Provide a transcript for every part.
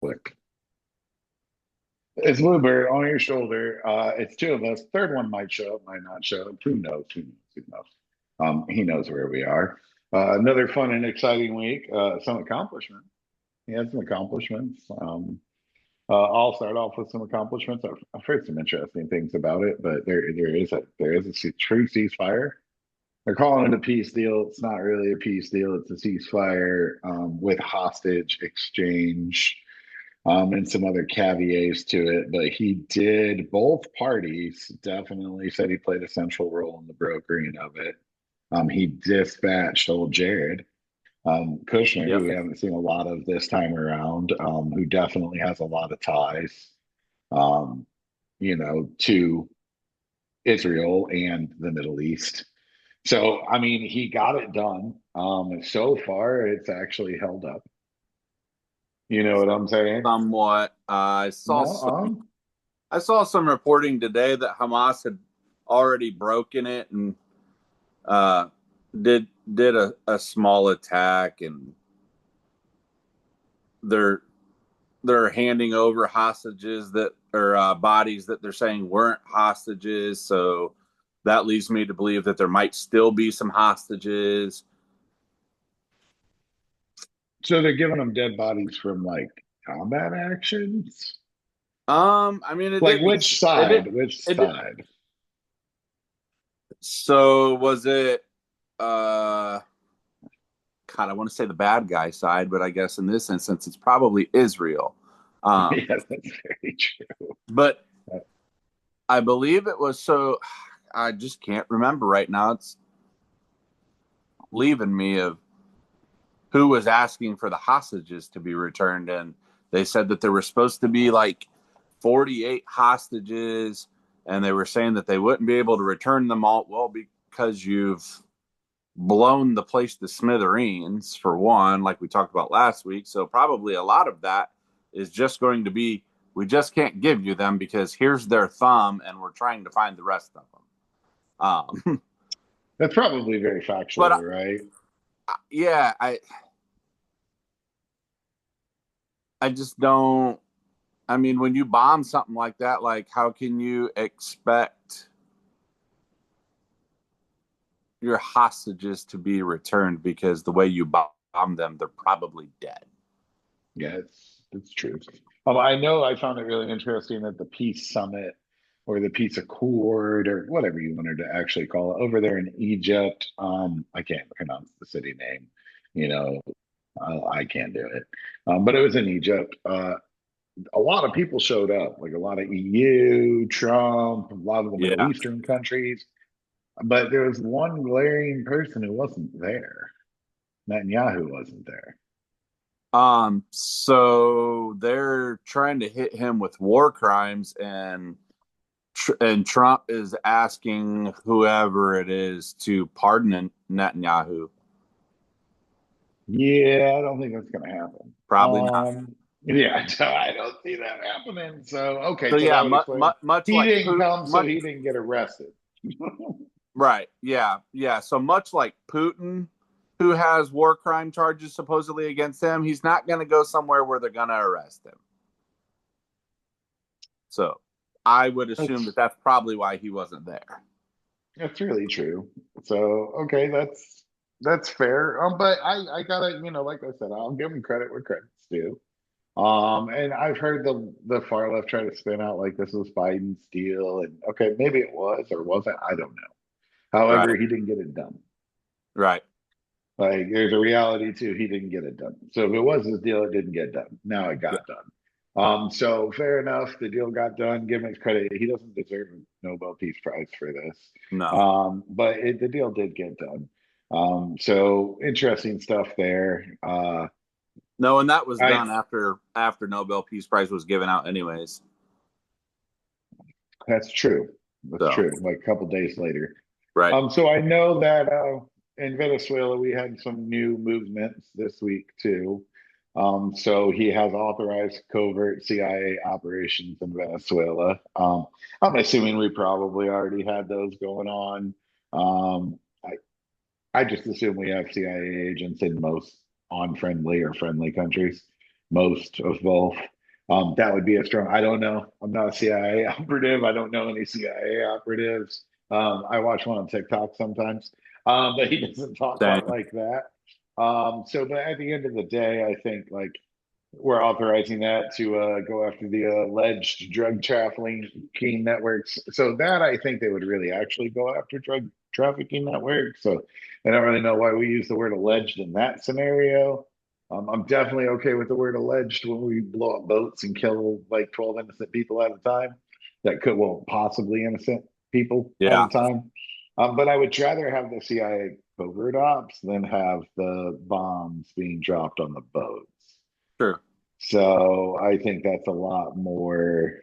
Click. It's Bluebird on your shoulder. It's two of us. Third one might show up, might not show up. Who knows? Who knows? Who knows? He knows where we are. Another fun and exciting week. Some accomplishments. He had some accomplishments. I'll start off with some accomplishments. I've heard some interesting things about it, but there is a true ceasefire. They're calling it a peace deal. It's not really a peace deal. It's a ceasefire with hostage exchange and some other caveats to it. But both parties definitely said he played a central role in the brokering of it. He dispatched old Jared Kushner, who Yep. we haven't seen a lot of this time around, who definitely has a lot of ties, um, to Israel and the Middle East. So, I mean, he got it done. So far, it's actually held up. You know what I'm saying? Somewhat. No, I saw some reporting today that Hamas had already broken it and uh, did a small attack, and they're they're handing over hostages that or bodies that they're saying weren't hostages. So that leads me to believe that there might still be some hostages. so they're giving them dead bodies from like combat actions. I mean, it Like didn't. which It did. side? Which It did. side? So was it? Uh, God, I want to say the bad guy side, but I guess in this instance, it's probably Israel. Yeah, Um, that's very true. but I believe it was so. I just can't remember right now. It's leaving me of who was asking for the hostages to be returned, and they said that there were supposed to be like 48 hostages, and they were saying that they wouldn't be able to return them all. Well, because you've blown the place to smithereens, for one, like we talked about last week. So probably a lot of that is just going to be we just can't give you them because here's their thumb, and we're trying to find the rest of them. That's probably very factual, But right? yeah, I just don't. I mean, when you bomb something like that, like how can you expect your hostages to be returned? Because the way you bomb them, they're probably dead. Yeah, it's true. I know I found it really interesting that the peace summit or the peace accord or whatever you wanted to actually call it over there in Egypt. I can't pronounce the city name. You know, I can't do it. But it was in Egypt. A lot of people showed up, like a lot of EU, Trump, a lot of the Middle Yeah. Eastern countries. But there was one glaring person who wasn't there. Netanyahu wasn't there. So they're trying to hit him with war crimes, and Trump is asking whoever it is to pardon Netanyahu. Yeah, I don't think that's going to happen. Probably not. Yeah, so I don't see that happening. So, okay, So so that yeah, would explain. much He like didn't come, so much he didn't get arrested. right. Yeah, yeah. So much like Putin, who has war crime charges supposedly against him, he's not going to go somewhere where they're going to arrest him. So I would assume that That's that's probably why he wasn't there. that's really true. So, okay, that's fair. But I gotta, like I said, I'll give him credit where credit's due. And I've heard the far left try to spin out like this was Biden's deal, and okay, maybe it was or wasn't. I don't know. However, Right. he didn't get it done. Right. Like there's a reality too. He didn't get it done. So if it was his deal, it didn't get done. Now it Yeah. got done. So fair enough. The deal got done. Give him his credit. He doesn't deserve a Nobel Peace Prize for this. No. But the deal did get done. So interesting stuff there. No, and that was I done after Nobel Peace Prize was given out, anyways. That's true. That's So true. Like a couple days later. right. So I know that in Venezuela we had some new movements this week too. So he has authorized covert CIA operations in Venezuela. I'm assuming we probably already had those going on. Um, I just assume we have CIA agents in most unfriendly or friendly countries. most of both. That would be a strong. I don't know. I'm not a CIA operative. I don't know any CIA operatives. I watch one on TikTok sometimes, but he doesn't talk Same. quite like that. But at the end of the day, I think like we're authorizing that to go after the alleged drug trafficking networks. So that I think they would really actually go after drug trafficking networks. So I don't really know why we use the word alleged in that scenario. I'm definitely okay with the word alleged when we blow up boats and kill like 12 innocent people at a time. That could, well, possibly innocent people at a Yeah, time. But I would rather have the CIA covert ops than have the bombs being dropped on the boats. true. So I think that's a lot more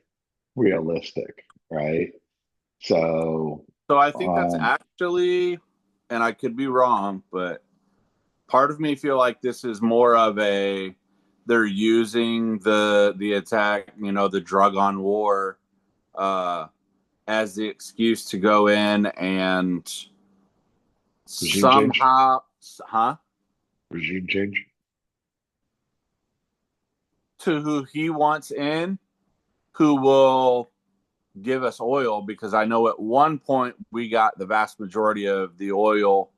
realistic, right? So, So I think that's um, actually, and I could be wrong, but part of me feel like this is more of a they're using the attack, the drug on war, uh, as the excuse to go in and regime change, somehow, huh? regime change. To who he wants in, who will give us oil, because I know at one point we got the vast majority of the oil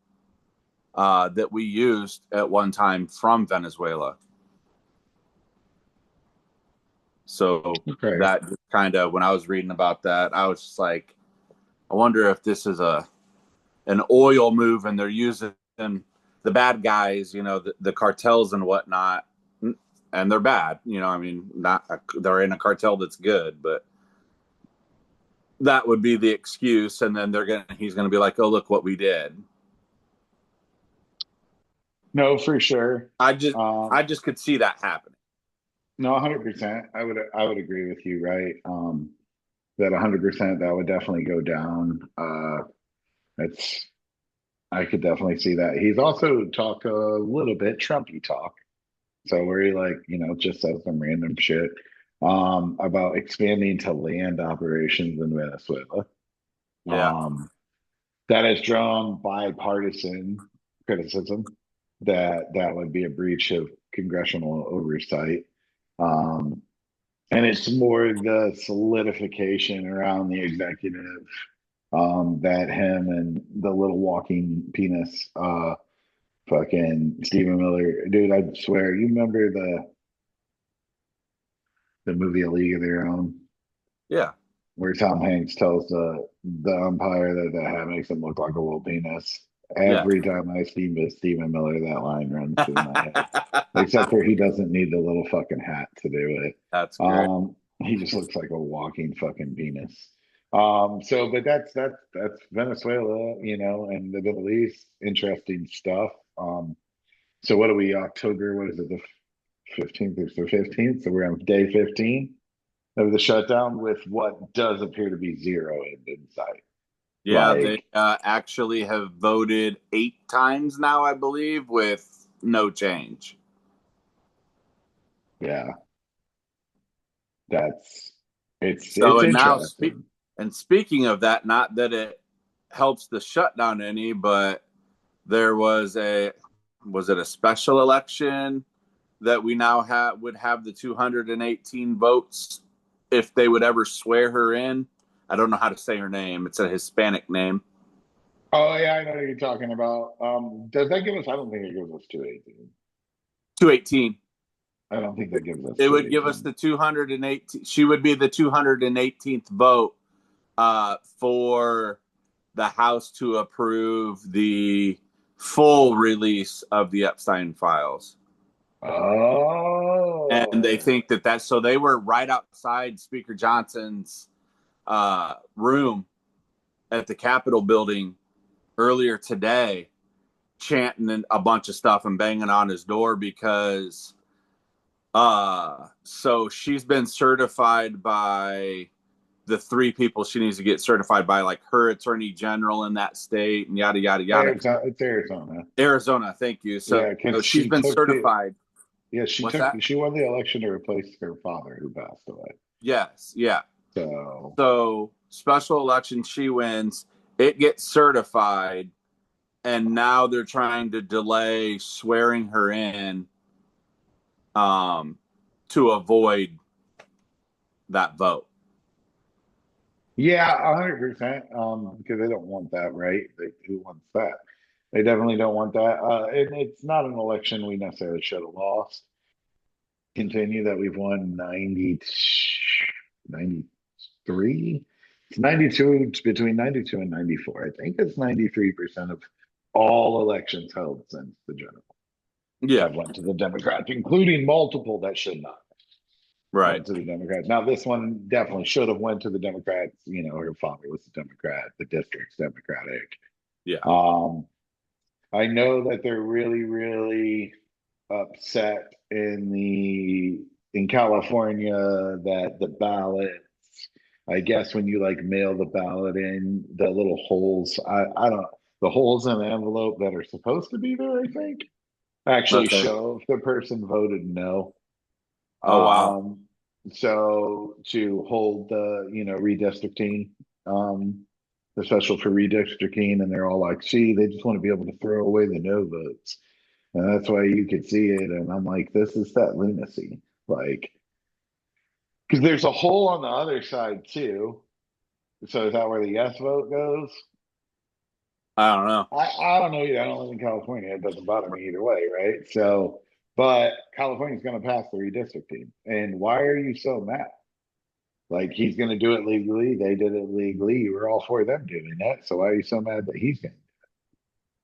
that we used at one time from Venezuela. So Okay. that just kind of, when I was reading about that, I was just like, I wonder if this is an oil move and they're using the bad guys, the cartels and whatnot, and they're bad. I mean, they're in a cartel that's good, but that would be the excuse, and then he's gonna be like, oh, look what we did. No, for sure. I just Um, I just could see that happening. no, 100%. I would agree with you, right? That 100% that would definitely go down. It's I could definitely see that. He's also talked a little bit Trumpy talk. So where he like, just says some random shit about expanding to land operations in Venezuela. Yeah. Um, that has drawn bipartisan criticism that that would be a breach of congressional oversight. Um, and it's more the solidification around the executive that him and the little walking penis, fucking Stephen Miller, dude. I swear, you remember the movie A League of Their Own, Yeah. where Tom Hanks tells the umpire that the hat makes him look like a little penis. Yeah. Every time I see Miss Stephen Miller, that line runs through my head. Except for he doesn't need the little fucking hat to do it. That's great. He just looks like a walking fucking penis. But that's Venezuela, and the Middle East. Interesting stuff. So what are we? October? What is it? The 15th is the 15th. So we're on day 15 of the shutdown with what does appear to be zero end in sight. Yeah, they Like, actually have voted 8 times now, I believe, with no change. yeah, that's So, it's and now interesting. speaking of that, not that it helps the shutdown any, but there was it a special election that we now would have the 218 votes if they would ever swear her in. I don't know how to say her name. It's a Hispanic name. Oh yeah, I know what you're talking about. Does that give us? I don't think it gives us 218. 218. I don't think that gives us It would give us 218. the 218. She would be the 218th vote for the House to approve the full release of the Epstein files. And they Oh, think that so they were right outside Speaker Johnson's room at the Capitol building earlier today, chanting a bunch of stuff and banging on his door because so she's been certified by the 3 people she needs to get certified by, like her attorney general in that state and yada yada yada. Arizona, it's Arizona. Arizona, thank you. So Yeah, because she's she been took the certified. yeah What's that? she won the election to replace her father who passed away. Yes, yeah. So So special election, she wins. It gets certified, and now they're trying to delay swearing her in. to avoid that vote. Yeah, 100%. Because they don't want that, right? Who wants that? They definitely don't want that. And it's not an election we necessarily should have lost. Continue that we've won 93. It's 92. It's between 92 and 94. I think it's 93% of all elections held since the general Yeah, have went to the Democrats, including multiple that should not right. went to the Democrats. Now this one definitely should have went to the Democrats. You know, her father was a Democrat, the district's Democratic. Yeah. I know that they're really, really upset in California that the ballots, I guess when you like mail the ballot in, the little holes, I don't, the holes in the envelope that are supposed to be there, I think, actually Okay. show if the person voted no. Oh, wow. So to hold the, redistricting, the special for redistricting, and they're all like, see, they just want to be able to throw away the no votes. And that's why you could see it. And I'm like, this is that lunacy. Like, because there's a hole on the other side too. So is that where the yes vote goes? I don't know. I don't know either. I don't live in California. It doesn't bother me either way, right? So, but California's going to pass the redistricting. And why are you so mad? Like, he's going to do it legally. They did it legally. You were all for them doing that. So why are you so mad that he's going to?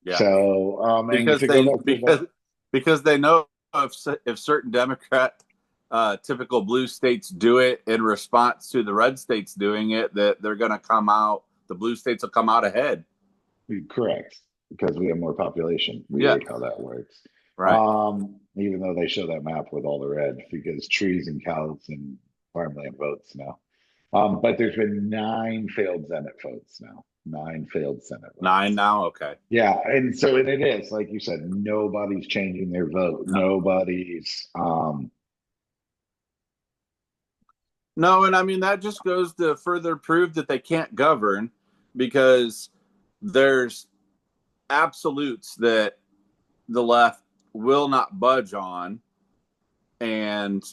Yeah. So, and Because to go back to the, because they know if certain Democrat typical blue states do it in response to the red states doing it, that they're going to come out. The blue states will come out ahead. correct, because we have more population. Yeah. Weird how that works. Right. Even though they show that map with all the red, because trees and cows and farmland votes now. But there's been 9 failed Senate votes now. 9 failed Senate votes. 9 now? Okay. Yeah, and so it is, like you said, nobody's changing their vote. No. Nobody's No, and I mean that just goes to further prove that they can't govern, because there's absolutes that the left will not budge on, and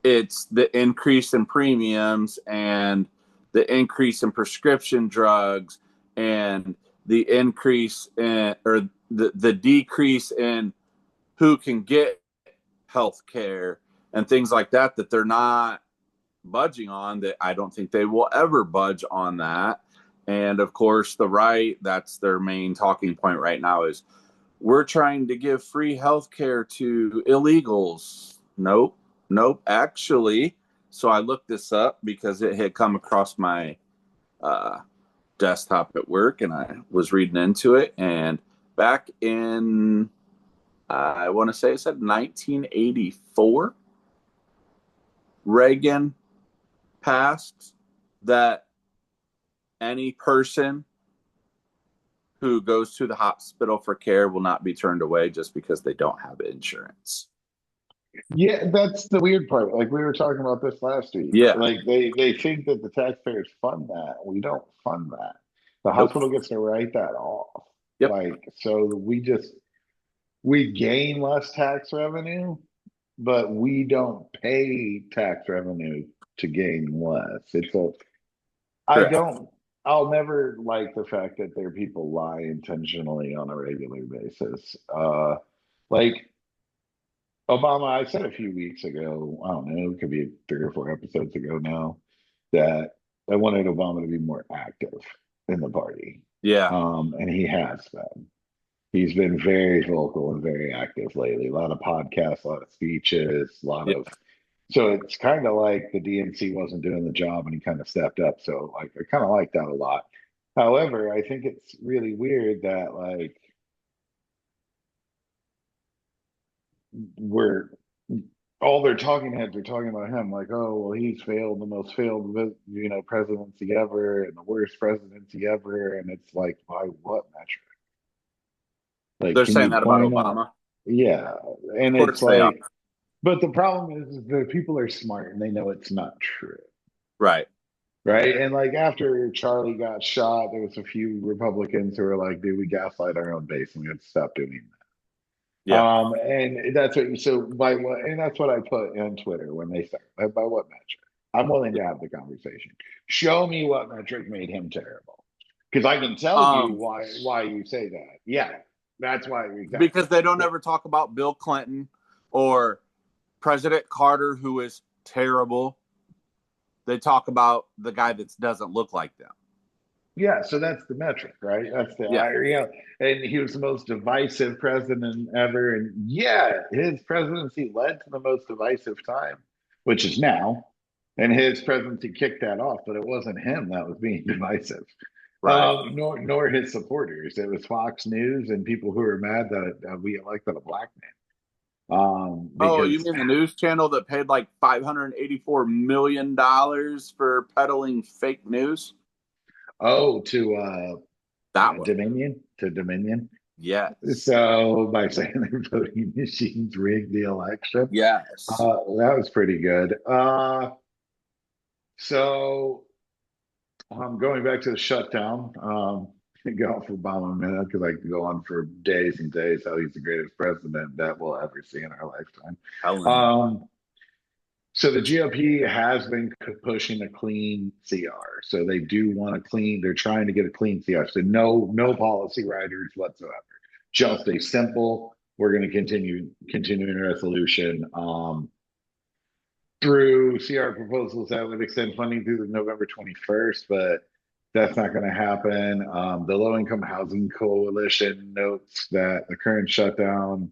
it's the increase in premiums and the increase in prescription drugs and the increase in, or the decrease in who can get health care and things like that, that they're not budging on. That I don't think they will ever budge on that. And of course the right, that's their main talking point right now, is we're trying to give free health care to illegals. Nope. Actually, so I looked this up because it had come across my desktop at work, and I was reading into it. And back in, I want to say it said 1984, Reagan passed that any person who goes to the hospital for care will not be turned away just because they don't have insurance. Yeah, that's the weird part. Like we were talking about this last week. Yeah. Like they think that the taxpayers fund that. We don't fund that. The Nope. hospital gets to write that off. Yep. Like, so we gain less tax revenue, but we don't pay tax revenue to gain less. I'll never like the fact that there are people lie intentionally on a regular basis. Like Obama, I said a few weeks ago, I don't know, it could be 3 or 4 episodes ago now, that I wanted Obama to be more active in the party. Yeah. And he has been. He's been very vocal and very active lately. A lot of podcasts, a lot of speeches, a lot of. So it's kind of like the DNC wasn't doing the job and he kind of stepped up. So like I kind of like that a lot. However, I think it's really weird that like we're all their talking heads are talking about him like, oh well, he's failed the most failed presidency ever and the worst presidency ever, and it's like, by what metric? Like, They're can saying you that about point Obama. out? Yeah, and Of course it's they are. like, but the problem is that people are smart and they know it's not true. Right. Right. And like after Charlie got shot, there was a few Republicans who were like, dude, we gaslight our own base and we have to stop doing that. Yeah. And that's what so by what, and that's what I put on Twitter when they start. By what metric? I'm willing to have the conversation. Show me what metric made him terrible, because I can tell you Um, why you say that. Yeah, that's why exactly. because they don't ever talk about Bill Clinton or President Carter, who is terrible. They talk about the guy that doesn't look like them. Yeah, so that's the metric, right? That's the Yeah. yeah. And he was the most divisive president ever. And yeah, his presidency led to the most divisive time, which is now. And his presidency kicked that off, but it wasn't him that was being divisive. Right. Nor his supporters. It was Fox News and people who were mad that we elected a black man. Oh, you Because mean the news channel that paid like $584 million for peddling fake news? oh, That one. Dominion. Yes. So by saying their voting machines rigged the election, Yes. that was pretty good. So going back to the shutdown, go on for Obama a minute because I could go on for days and days how he's the greatest president that we'll ever see in our lifetime. Helen. So the GOP has been pushing a clean CR. So they do want a clean. They're trying to get a clean CR. So no policy riders whatsoever. Just a simple. We're going to continuing resolution through CR proposals that would extend funding through November 21st, but that's not going to happen. The Low Income Housing Coalition notes that the current shutdown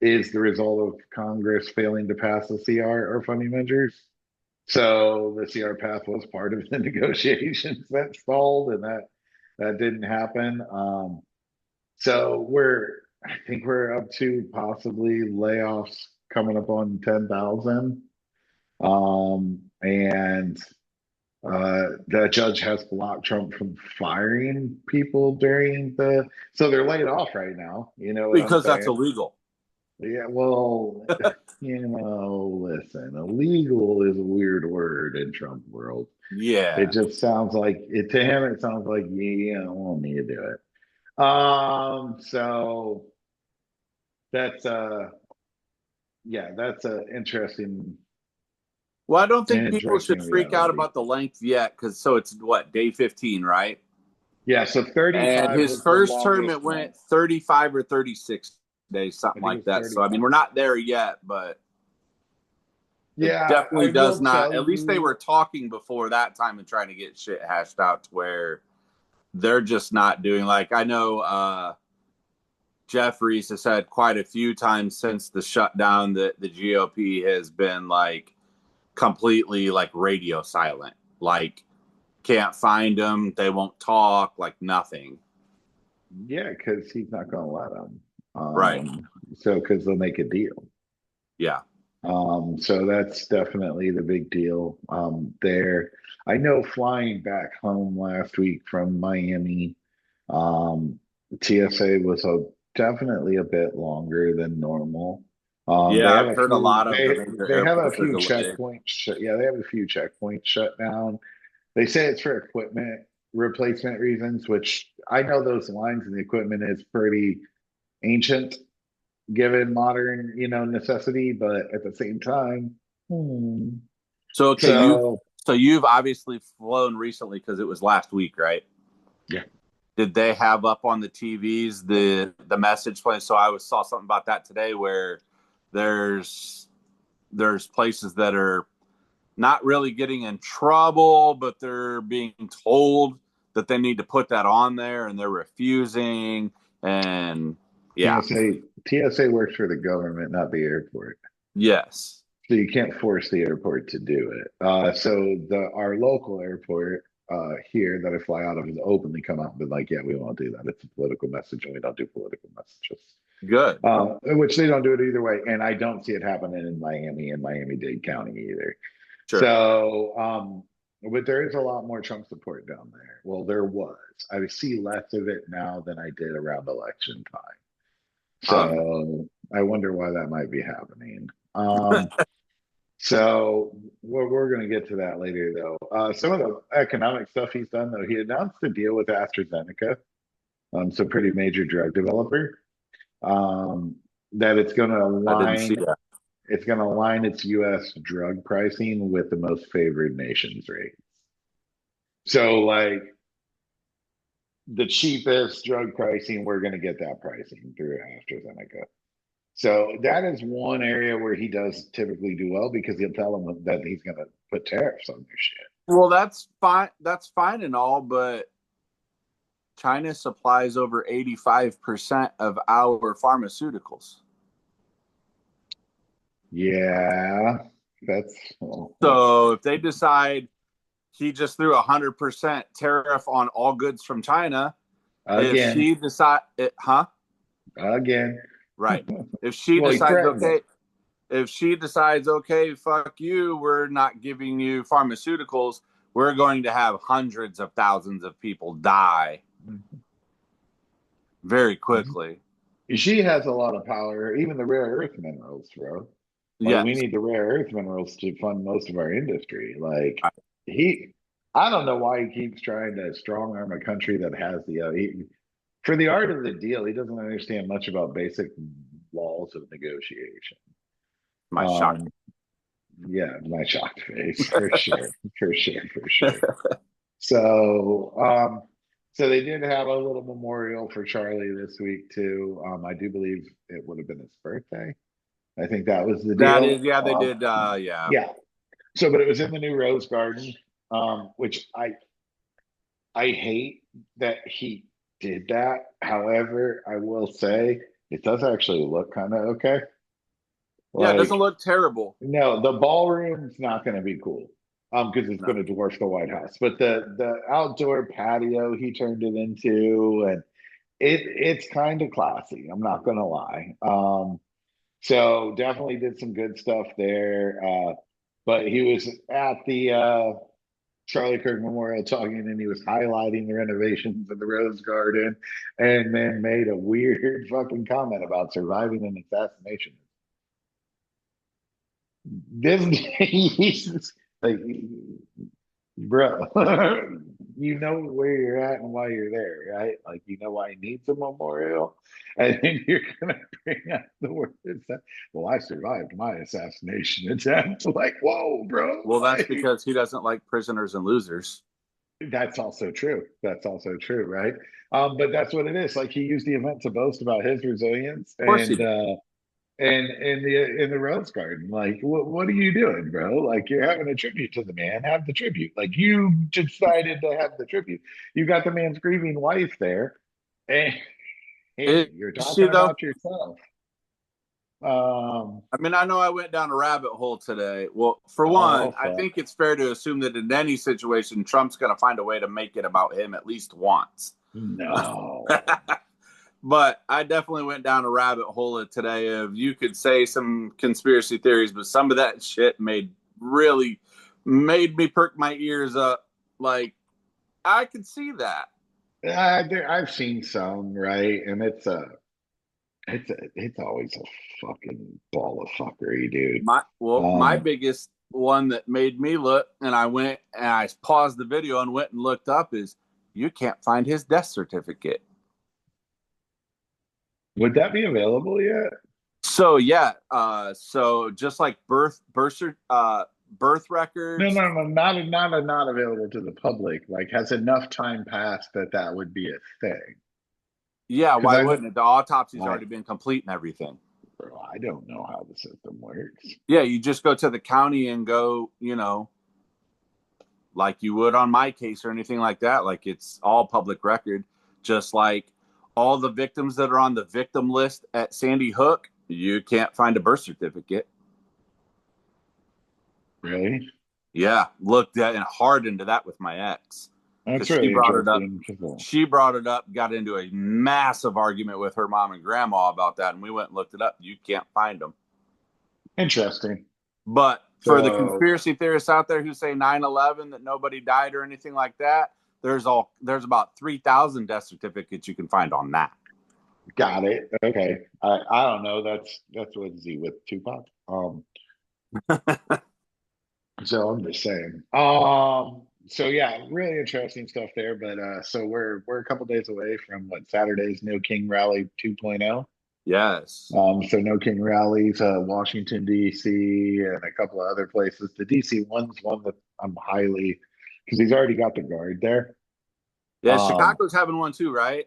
is the result of Congress failing to pass the CR or funding measures. So the CR path was part of the negotiations that stalled, and that didn't happen. So I think we're up to possibly layoffs coming up on 10,000. And the judge has blocked Trump from firing people so they're laid off right now. You know what I'm Because that's saying? illegal. Yeah, well, listen, illegal is a weird word in Trump world. Yeah. It just sounds like it to him, it sounds like you don't want me to do it. So that's that's a Well, I don't think people should interesting freak out reality. about the length yet, because so it's what, day 15, right? Yeah, so And 35 his was the first term, longest it one. went 35 or 36 days, I something think like it's that. So, I mean, 35. we're not there yet, but it Yeah, definitely I does will not. tell At least they you. were talking before that time and trying to get shit hashed out to where they're just not doing, like, I know Jeffries has said quite a few times since the shutdown that the GOP has been like completely like radio silent, like can't find them, they won't talk, like nothing. Yeah, because he's not going to let them. Right. So, because they'll make a deal. Yeah. So that's definitely the big deal there. I know flying back home last week from Miami, TSA was definitely a bit longer than normal. They Yeah, have I've a heard a few. lot of the major They have a airports are few delayed. checkpoints. Yeah, they have a few checkpoints shut down. They say it's for equipment replacement reasons, which I know those lines and the equipment is pretty ancient given modern, necessity, but at the same time, So okay, so you've obviously flown recently because it was last week, right? yeah. Did they have up on the TVs the message plane? So I saw something about that today where there's places that are not really getting in trouble, but they're being told that they need to put that on there and they're refusing. And yeah. TSA works for the government, not the airport. Yes. So you can't force the airport to do it. So our local airport here that I fly out of has openly come out and been like, yeah, we won't do that. It's a political message and we don't do political messages. Good. Which they don't do it either way. And I don't see it happening in Miami and Miami-Dade County either. Sure. So, but there is a lot more Trump support down there. Well, there was. I see less of it now than I did around election time. So I wonder why that might be happening. So we're going to get to that later, though. Some of the economic stuff he's done, though, he announced a deal with AstraZeneca, so pretty major drug developer. that it's going to I didn't see align. that. It's going to align its U.S. drug pricing with the most favored nations rate. So, like the cheapest drug pricing, we're going to get that pricing through AstraZeneca. So that is one area where he does typically do well because he'll tell them that he's going to put tariffs on their shit. Well, that's fine. That's fine and all, but China supplies over 85% of our pharmaceuticals. Yeah, that's So if they decide he just threw 100% tariff on all goods from China, if again, she decide, again. right? If she Well, he decides, threatened it. okay, if she decides, okay, fuck you, we're not giving you pharmaceuticals, we're going to have hundreds of thousands of people die very quickly. She has a lot of power, even the rare earth minerals, bro. Like we Yes. need the rare earth minerals to fund most of our industry. Like he, I don't know why he keeps trying to strong arm a country that has for the art of the deal. He doesn't understand much about basic laws of negotiation. My shock. Um, yeah, my shocked face for sure, for sure, for sure. So, so they did have a little memorial for Charlie this week too. I do believe it would have been his birthday. I think that was the That is, deal. yeah, they did. Yeah. Yeah. So, but it was in the new Rose Garden, which I hate that he did that. However, I will say it does actually look kind of okay. Yeah, it doesn't Like, look terrible. no, the ballroom's not going to be cool, because it's No. going to dwarf the White House. But the outdoor patio he turned it into, and it's kind of classy. I'm not going to lie. So definitely did some good stuff there. But he was at the Charlie Kirk Memorial talking, and he was highlighting the renovations of the Rose Garden, and then made a weird fucking comment about surviving an assassination. This he's like, bro, you know where you're at and why you're there, right? Like you know why he needs a memorial, and then you're gonna bring up the word that, well, I survived my assassination attempt. Like, whoa, bro, Well, that's like because he doesn't like prisoners and losers. that's also true. That's also true, right? But that's what it is. Like he used the event to boast about his resilience Of course he did. and in the Rose Garden. Like, what are you doing, bro? Like you're having a tribute to the man. Have the tribute. Like you decided to have the tribute. You got the man's grieving wife there, and, Is and you're she talking though? about yourself. Um, I mean, I know I went down a rabbit hole today. Well, for oh one, I fuck, think it's fair to assume that in any situation, Trump's going to find a way to make it about him at least once. no. But I definitely went down a rabbit hole today of you could say some conspiracy theories, but some of that shit really made me perk my ears up. Like I could see that. I've seen some, right, and it's always a fucking ball of fuckery, dude. My biggest one that made me look, and I went and I paused the video and went and looked up is you can't find his death certificate. Would that be available yet? So yeah, so just like birth No, records. no, no, not available to the public. Like, has enough time passed that that would be a thing? Yeah, Because why wouldn't it? The autopsy's I, already been complete and everything. bro, I don't know how the system works. Yeah, you just go to the county and go, like you would on my case or anything like that. Like it's all public record. Just like all the victims that are on the victim list at Sandy Hook, you can't find a birth certificate. Really? Yeah, looked at and hard into that with my ex because That's she really brought it up. interesting. She brought it up, got into a massive argument with her mom and grandma about that, and we went and looked it up. You can't find them. Interesting. But for the So, conspiracy theorists out there who say 9/11 that nobody died or anything like that, there's about 3,000 death certificates you can find on that. got it. Okay. I don't know. That's what is he with Tupac? So I'm just saying. So yeah, really interesting stuff there. But so we're a couple days away from what Saturday's No King Rally 2.0. Yes. So no king rallies, Washington D.C. and a couple of other places. The D.C. one's one that I'm highly because he's already got the guard there. Yeah, Chicago's having one too, right?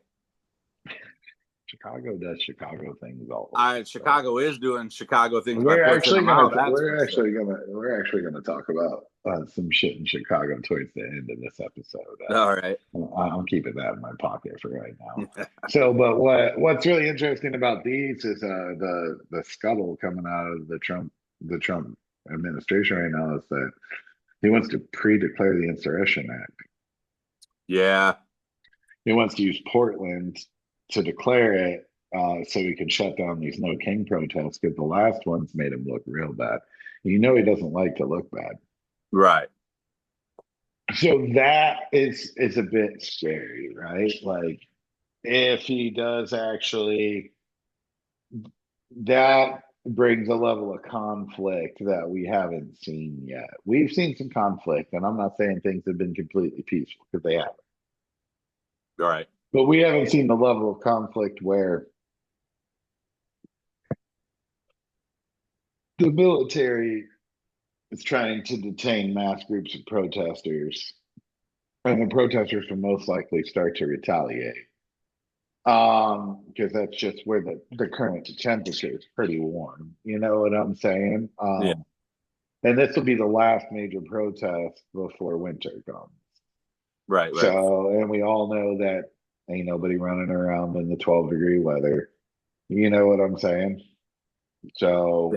Chicago does Chicago things all Chicago is doing Chicago things by We're pushing actually them gonna out. That's for sure. we're actually gonna talk about some shit in Chicago towards the end of this episode. All right. I'm keeping that in my pocket for right now. So, but what's really interesting about these is the scuttle coming out of the Trump administration right now is that he wants to pre-declare the Insurrection Act. Yeah. He wants to use Portland to declare it so he can shut down these No King protests because the last ones made him look real bad. You know he doesn't like to look bad. Right. So that is a bit scary, right? Like if he does actually, that brings a level of conflict that we haven't seen yet. We've seen some conflict, and I'm not saying things have been completely peaceful because they haven't. All right. But we haven't seen the level of conflict where the military is trying to detain mass groups of protesters, and the protesters will most likely start to retaliate. Because that's just where the current temperature is pretty warm. You know what I'm saying? Yeah. And this will be the last major protest before winter comes. Right. So, and we all know that ain't nobody running around in the 12-degree weather. You know what I'm saying? So,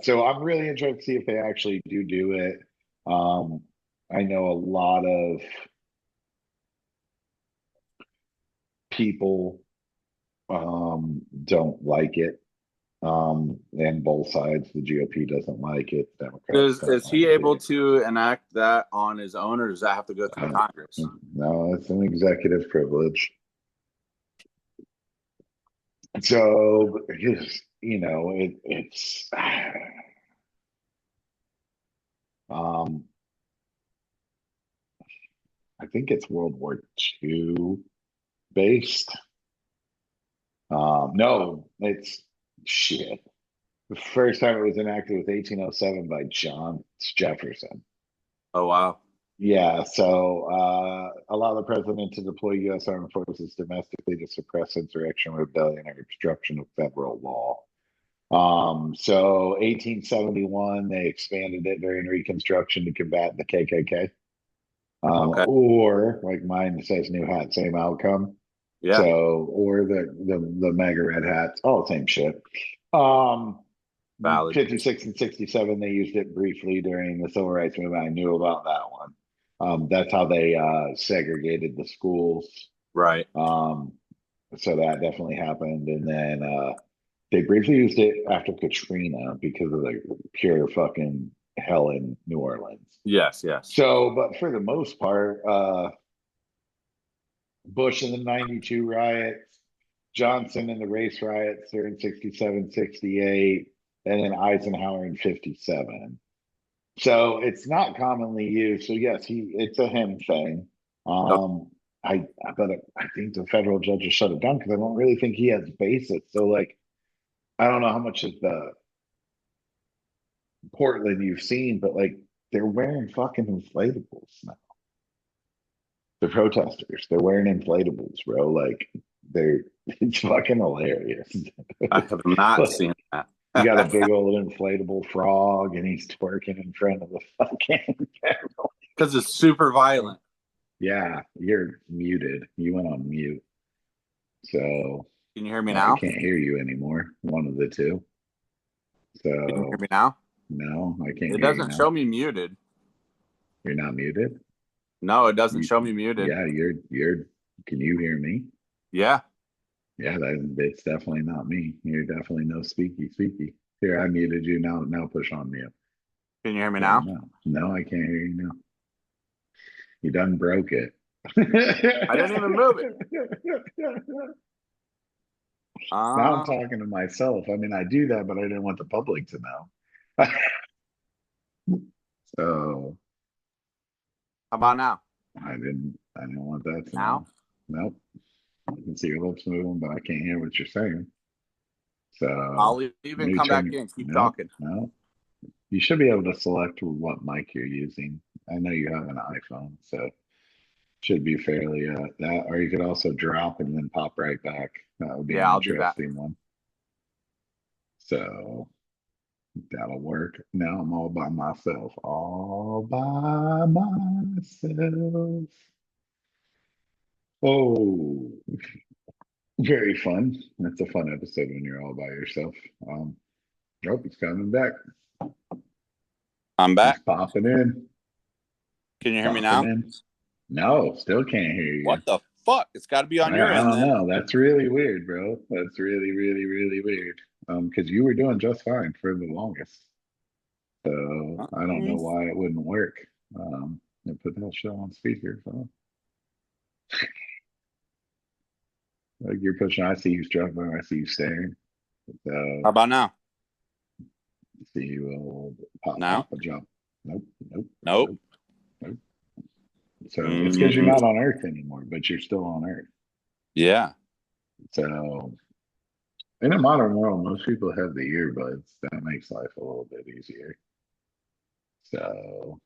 so I'm really interested to see if they actually do it. I know a lot of people don't like it. And both sides, the GOP doesn't like it, Democrats don't Is he like able it. to enact that on his own, or does that have to go through Congress? No, it's an executive privilege. So, it's um, I think it's World War II based. No, it's shit. The first time it was enacted was 1807 by John Jefferson. Oh wow. Yeah, so allow the president to deploy U.S. armed forces domestically to suppress insurrection, rebellion, or obstruction of federal law. So 1871, they expanded it during Reconstruction to combat the KKK. Okay. Or like mine says, new hat, same outcome. Yeah. So, or the mega red hats, all the same shit. Um, Valid. 56 and 67, they used it briefly during the civil rights movement. I knew about that one. That's how they segregated the schools. Right. So that definitely happened. And then they briefly used it after Katrina because of the pure fucking hell in New Orleans. Yes. Yes. So, but for the most part, Bush in the 92 riots, Johnson in the race riots during 67, 68, and then Eisenhower in 57. So it's not commonly used. So yes, it's a him thing. Okay. I think the federal judges shut it down because I don't really think he has basis. So like, I don't know how much of the Portland you've seen, but like they're wearing fucking inflatables now. The protesters, they're wearing inflatables, bro. Like it's fucking hilarious. I have not Look, seen that. you got a big old inflatable frog and he's twerking in front of the fucking camera. Because it's super violent. Yeah, you're muted. You went on mute. So Can you hear me I now? can't hear you anymore. One of the two. Can you hear So me now? no, I can't It hear you doesn't now. show me muted. You're not muted? No, it doesn't show me muted. Yeah, you're can you hear me? Yeah. Yeah, it's definitely not me. You're definitely no speaky. Here, I muted you now. Now push on mute. Can you hear me So now? no, I can't hear you now. You done broke it. I didn't even move it. Now I'm talking to myself. I mean, I do that, but I didn't want the public to know. So How about now? I didn't want that to Now? know. Nope. I can see your lips moving, but I can't hear what you're saying. So I'll leave and maybe come back turn. in. Keep No, talking. no. You should be able to select what mic you're using. I know you have an iPhone, so should be fairly that. Or you could also drop and then pop right back. That would be an Yeah, I'll do that. interesting one. So that'll work. Now I'm all by myself. All by myself. Oh, very fun. That's a fun episode when you're all by yourself. Oh, he's coming back. I'm He's back. popping in. Can you hear me Popping now? in. No, still can't hear you. What the fuck? It's got to be on your I end don't then. know. That's really weird, bro. That's really, really, really weird. Because you were doing just fine for the longest. So I don't know why it wouldn't work. And put that show on speaker. So. Like you're pushing, I see you struggling, I see you staring. How about now? See you pop, Now? pop, a jump. Nope, nope, Nope. nope, nope. So it's because you're not on Earth anymore, but you're still on Earth. Yeah. So in a modern world, most people have the earbuds. That makes life a little bit easier. So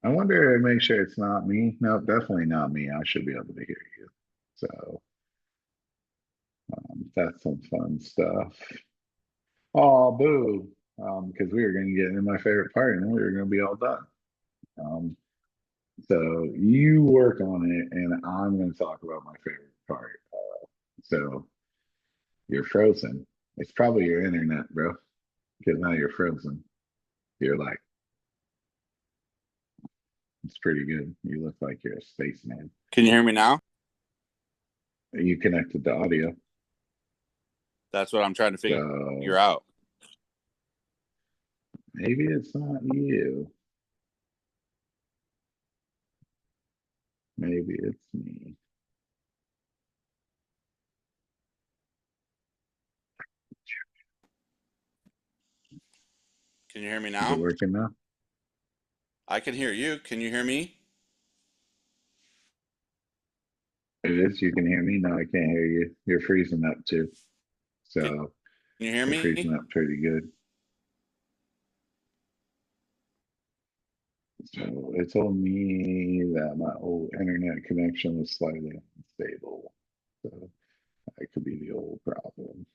I wonder, make sure it's not me. No, definitely not me. I should be able to hear you. So that's some fun stuff. Oh, boo. Because we were going to get into my favorite part and then we were going to be all done. Um, so you work on it and I'm going to talk about my favorite part. So you're frozen. It's probably your internet, bro. Because now you're frozen. You're like, it's pretty good. You look like you're a spaceman. Can you hear me now? You connected to audio. That's what I'm trying to figure So out. maybe it's not you. Maybe it's me. Can you hear me Is it now? working now? I can hear you. Can you hear me? It is. You can hear me. No, I can't hear you. You're freezing up too. Can So you hear you're freezing me? up pretty good. So it told me that my old internet connection was slightly unstable. So that could be the old problem.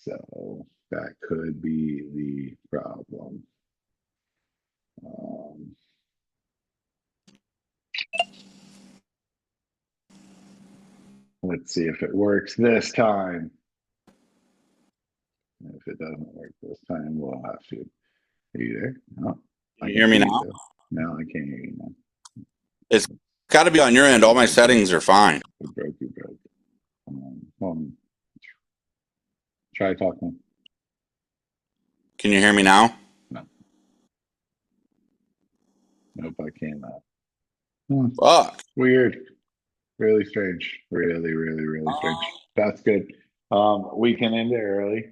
So that could be the problem. Um, let's see if it works this time. If it doesn't work this time, we'll have to. Are you there? No, Can I you can hear me see you now? though. No, I can't hear you now. It's got to be on your end. All my settings are fine. You broke. Try talking. Can you hear me now? No, nope, I cannot. Fuck. Weird. Really strange. Really, really, really strange. That's good. We can end it early.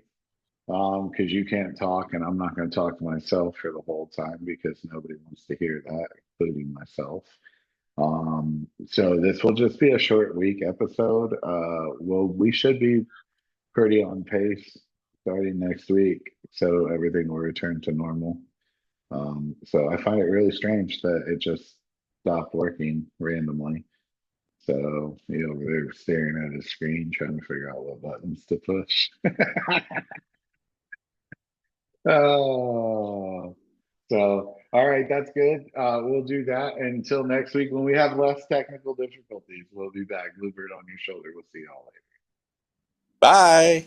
Because you can't talk, and I'm not going to talk to myself for the whole time because nobody wants to hear that, including myself. So this will just be a short week episode. Well, we should be pretty on pace starting next week, so everything will return to normal. So I find it really strange that it just stopped working randomly. So he over there staring at his screen, trying to figure out what buttons to push. Oh, so all right, that's good. We'll do that until next week when we have less technical difficulties. We'll be back. Bluebird on your shoulder. We'll see y'all later. Bye.